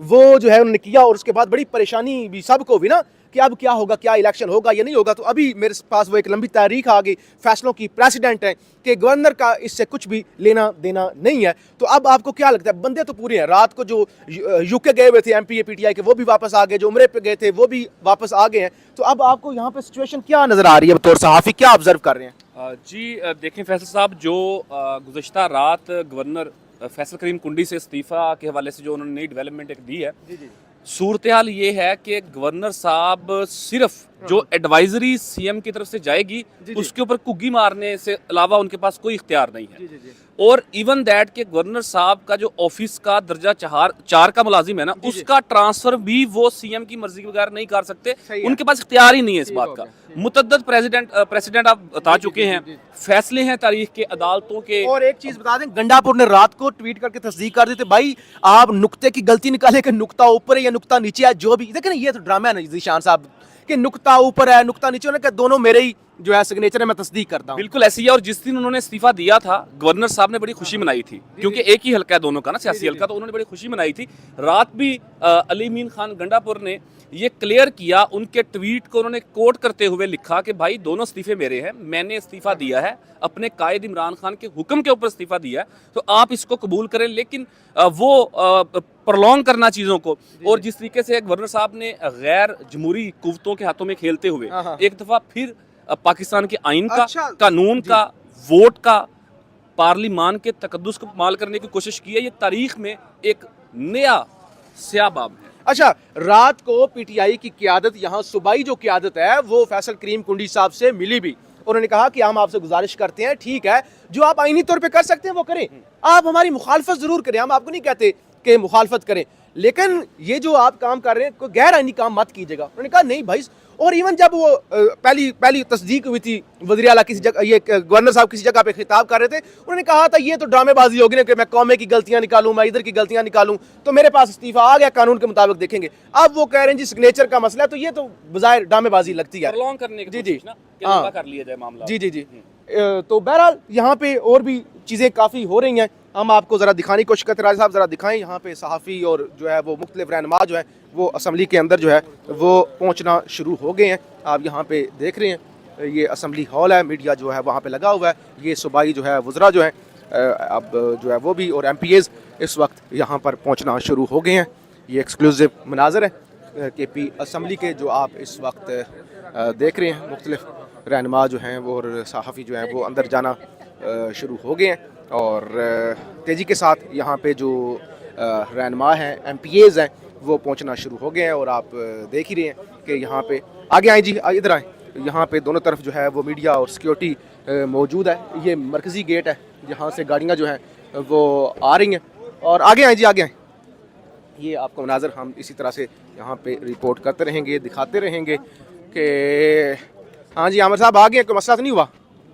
وہ جو ہے انہوں نے کیا, اور اس کے بعد بڑی پریشانی بھی سب کو بھی نا کہ اب کیا ہوگا, کیا الیکشن ہوگا یا نہیں ہوگا. تو ابھی میرے پاس وہ ایک لمبی تاریخ آ گئی فیصلوں کی, پریسیڈنٹ ہے کہ گورنر کا اس سے کچھ بھی لینا دینا نہیں ہے. تو اب آپ کو کیا لگتا ہے, بندے تو پورے ہیں, رات کو جو یو کے گئے ہوئے تھے M P a P T I کے وہ بھی واپس آ گئے, جو عمرے پہ گئے تھے وہ بھی واپس آ گئے ہیں, تو اب آپ کو یہاں پہ سچویشن کیا نظر آ رہی ہے بطور صحافی, کیا آبزرو کر رہے ہیں؟ جی دیکھیں فیصل صاحب, جو گزشتہ رات گورنر فیصل کریم کنڈی سے استعفیٰ کے حوالے سے جو انہوں نے نئی ڈیولپمنٹ ایک دی ہے, صورتحال یہ ہے کہ گورنر صاحب صرف جو ایڈوائزری سی ایم کی طرف سے جائے گی اس کے اوپر کگی مارنے سے علاوہ ان کے پاس کوئی اختیار نہیں ہے. اور ایون دیٹ کہ گورنر صاحب کا جو آفس کا درجہ 4 کا ملازم ہے نا, اس کا ٹرانسفر بھی وہ سی ایم کی مرضی کے بغیر نہیں کر سکتے, ان کے پاس اختیار ہی نہیں ہے اس بات کا. متعدد پریزیڈنٹ آپ بتا چکے ہیں, فیصلے ہیں تاریخ کے, عدالتوں کے. اور ایک چیز بتا دیں, گنڈاپور نے رات کو ٹویٹ کر کے تصدیق کر دی تھی, بھائی آپ نقطے کی غلطی نکالے کہ نقطہ اوپر ہے یا نقطہ نیچے ہے, جو بھی دیکھیں یہ تو ڈرامہ ہے نا ذیشان صاحب کہ نقطہ اوپر ہے نقطہ نیچے, انہوں نے کہا دونوں میرے ہی جو ہے سگنیچر ہے, میں تصدیق کرتا ہوں. بالکل ایسی ہے. اور جس دن انہوں نے استعفیٰ دیا تھا گورنر صاحب نے بڑی خوشی منائی تھی, کیونکہ ایک ہی حلقہ ہے دونوں کا نا, سیاسی حلقہ, تو انہوں نے بڑی خوشی منائی تھی. رات بھی علی امین خان گنڈاپور نے یہ کلیئر کیا, ان کے ٹویٹ کو انہوں نے کوٹ کرتے ہوئے لکھا کہ بھائی دونوں استعفے میرے ہیں, میں نے استعفیٰ دیا ہے, اپنے قائد عمران خان کے حکم کے اوپر استعفیٰ دیا ہے, تو آپ اس کو قبول کریں. لیکن وہ پرولونگ کرنا چیزوں کو, اور جس طریقے سے گورنر صاحب نے غیر جمہوری قوتوں کے ہاتھوں میں کھیلتے ہوئے ایک دفعہ پھر پاکستان کے آئین کا, قانون کا, ووٹ کا, پارلیمان کے تقدس کو پامال کرنے کی کوشش کی ہے, یہ تاریخ میں ایک نیا سیاہ باب ہے. اچھا, رات کو پی ٹی آئی کی قیادت, یہاں صوبائی جو قیادت ہے وہ فیصل کریم کنڈی صاحب سے ملی بھی, انہوں نے کہا کہ ہم آپ سے گزارش کرتے ہیں, ٹھیک ہے جو آپ آئینی طور پہ کر سکتے ہیں وہ کریں, آپ ہماری مخالفت ضرور کریں, ہم آپ کو نہیں کہتے کہ مخالفت کریں, لیکن یہ جو آپ کام کر رہے ہیں کوئی غیر آئینی کام مت کیجیے گا. انہوں نے کہا نہیں بھائی. اور ایون جب وہ پہلی تصدیق ہوئی تھی, وزیر اعلیٰ کسی جگہ, یہ گورنر صاحب کسی جگہ پہ خطاب کر رہے تھے, انہوں نے کہا تھا یہ تو ڈرامے بازی ہوگی نا کہ میں قومے کی غلطیاں نکالوں, میں ادھر کی غلطیاں نکالوں, تو میرے پاس استعفیٰ آ گیا, قانون کے مطابق دیکھیں گے. اب وہ کہہ رہے ہیں جی سگنیچر کا مسئلہ ہے, تو یہ تو بظاہر ڈرامے بازی لگتی ہے, پرولونگ کرنے کی کوشش نا کہ لمبا کر لیا جائے معاملہ. جی. تو بہرحال یہاں پہ اور بھی چیزیں کافی ہو رہی ہیں, ہم آپ کو ذرا دکھانے کی کوشش کرتے ہیں. راجہ صاحب ذرا دکھائیں, یہاں پہ صحافی اور جو ہے وہ مختلف رہنما جو ہیں وہ اسمبلی کے اندر جو ہے وہ پہنچنا شروع ہو گئے ہیں. آپ یہاں پہ دیکھ رہے ہیں یہ اسمبلی ہال ہے, میڈیا جو ہے وہاں پہ لگا ہوا ہے, یہ صوبائی جو ہے وزراء جو ہیں اب جو ہے وہ بھی, اور ایم پی ایز اس وقت یہاں پر پہنچنا شروع ہو گئے ہیں. یہ ایکسکلوزیو مناظر ہے کے پی اسمبلی کے جو آپ اس وقت دیکھ رہے ہیں. مختلف رہنما جو ہیں وہ اور صحافی جو ہیں وہ اندر جانا شروع ہو گئے ہیں, اور تیزی کے ساتھ یہاں پہ جو رہنما ہیں ایم پی ایز ہیں وہ پہنچنا شروع ہو گئے ہیں. اور آپ دیکھ ہی رہے ہیں کہ یہاں پہ آگے آئیں جی, ادھر آئیں, یہاں پہ دونوں طرف جو ہے وہ میڈیا اور سیکیورٹی موجود ہے. یہ مرکزی گیٹ ہے جہاں سے گاڑیاں جو ہیں وہ آ رہی ہیں, اور آگے آئیں جی, آگے آئیں. یہ آپ کو مناظر ہم اسی طرح سے یہاں پہ رپورٹ کرتے رہیں گے, دکھاتے رہیں گے کہ ہاں جی عامر صاحب آگے, کوئی مسئلہ تو نہیں ہوا؟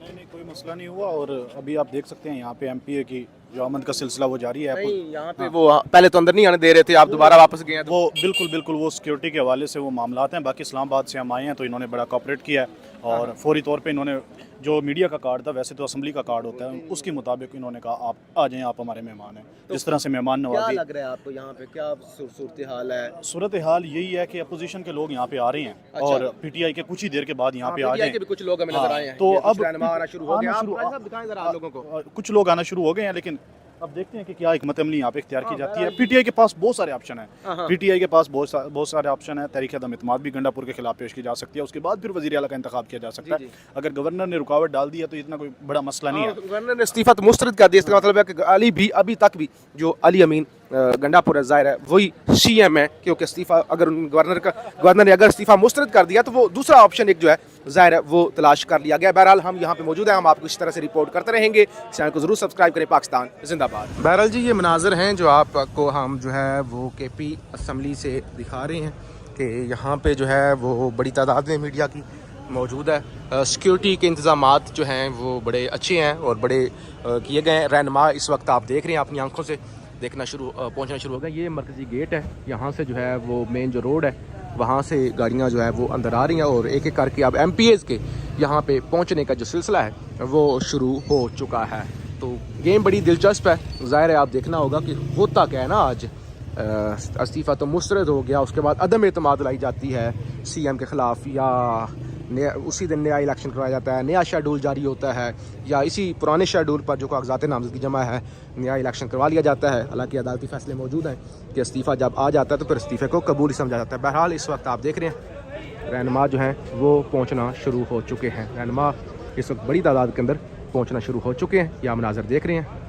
نہیں کوئی مسئلہ نہیں ہوا, اور ابھی آپ دیکھ سکتے ہیں یہاں پہ ایم پی اے کی جو آمد کا سلسلہ وہ جاری ہے. نہیں یہاں پہ وہ پہلے تو اندر نہیں آنے دے رہے تھے, آپ دوبارہ واپس گئے ہیں. وہ بالکل وہ سیکیورٹی کے حوالے سے وہ معاملات ہیں. باقی اسلام آباد سے ہم آئے ہیں تو انہوں نے بڑا کوآپریٹ کیا ہے, اور فوری طور پہ انہوں نے جو میڈیا کا کارڈ تھا, ویسے تو اسمبلی کا کارڈ ہوتا ہے, اس کے مطابق انہوں نے کہا آپ آ جائیں, آپ ہمارے مہمان ہیں. جس طرح سے مہمان نوازی. کیا لگ رہا ہے آپ کو یہاں پہ, کیا صورتحال ہے؟ صورتحال یہی ہے کہ اپوزیشن کے لوگ یہاں پہ آ رہے ہیں, اور پی ٹی آئی کے کچھ ہی دیر کے بعد یہاں پہ آ جائیں. کچھ لوگ ہمیں نظر آئے ہیں, تو اب آنا شروع ہو گئے, کچھ لوگ آنا شروع ہو گئے ہیں, لیکن اب دیکھتے ہیں کہ کیا حکمت عملی یہاں پہ اختیار کی جاتی ہے. پی ٹی آئی کے پاس بہت سارے آپشن ہیں, پی ٹی آئی کے پاس بہت سارے آپشن ہیں. تحریک عدم اعتماد بھی گنڈاپور کے خلاف پیش کی جا سکتی ہے, اس کے بعد پھر وزیر اعلیٰ کا انتخاب کیا جا سکتا ہے. اگر گورنر نے رکاوٹ ڈال دی ہے تو اتنا کوئی بڑا مسئلہ نہیں ہے. گورنر نے استعفیٰ مسترد کر دیا, اس کا مطلب ہے کہ علی بھی ابھی تک بھی جو علی امین گنڈاپور ظاہر ہے وہی سی ایم ہے, کیونکہ استعفیٰ اگر گورنر نے اگر استعفیٰ مسترد کر دیا تو وہ دوسرا آپشن ایک جو ہے ظاہر ہے وہ تلاش کر لیا گیا. بہرحال ہم یہاں پہ موجود ہیں, ہم آپ کو اس طرح سے رپورٹ کرتے رہیں گے. چینل کو ضرور سبسکرائب کریں. پاکستان زندہ باد. بہرحال جی یہ مناظر ہیں جو آپ کو ہم جو ہے وہ کے پی اسمبلی سے دکھا رہے ہیں کہ یہاں پہ جو ہے وہ بڑی تعداد میں میڈیا کی موجود ہے. سیکیورٹی کے انتظامات جو ہیں وہ بڑے اچھے ہیں اور بڑے کیے گئے ہیں. رہنما اس وقت آپ دیکھ رہے ہیں, اپنی آنکھوں سے پہنچنا شروع ہو گئے. یہ مرکزی گیٹ ہے, یہاں سے جو ہے وہ مین جو روڈ ہے وہاں سے گاڑیاں جو ہے وہ اندر آ رہی ہیں, اور ایک ایک کر کے اب ایم پی ایز کے یہاں پہ پہنچنے کا جو سلسلہ ہے وہ شروع ہو چکا ہے. تو گیم بڑی دلچسپ ہے, ظاہر ہے آپ دیکھنا ہوگا کہ ہوتا کیا ہے نا آج استعفیٰ تو مسترد ہو گیا، اس کے بعد عدم اعتماد لائی جاتی ہے سی ایم کے خلاف، یا اسی دن نیا الیکشن کروایا جاتا ہے، نیا شیڈول جاری ہوتا ہے، یا اسی پرانے شیڈول پر جو کاغذات نامزدگی جمع ہے نیا الیکشن کروا لیا جاتا ہے۔ حالانکہ عدالتی فیصلے موجود ہیں کہ استعفیٰ جب آ جاتا ہے تو پھر استعفے کو قبول ہی سمجھا جاتا ہے۔ بہرحال اس وقت آپ دیکھ رہے ہیں رہنما جو ہیں وہ پہنچنا شروع ہو چکے ہیں، رہنما اس وقت بڑی تعداد کے اندر پہنچنا شروع ہو چکے ہیں، یہ آپ مناظر دیکھ رہے ہیں۔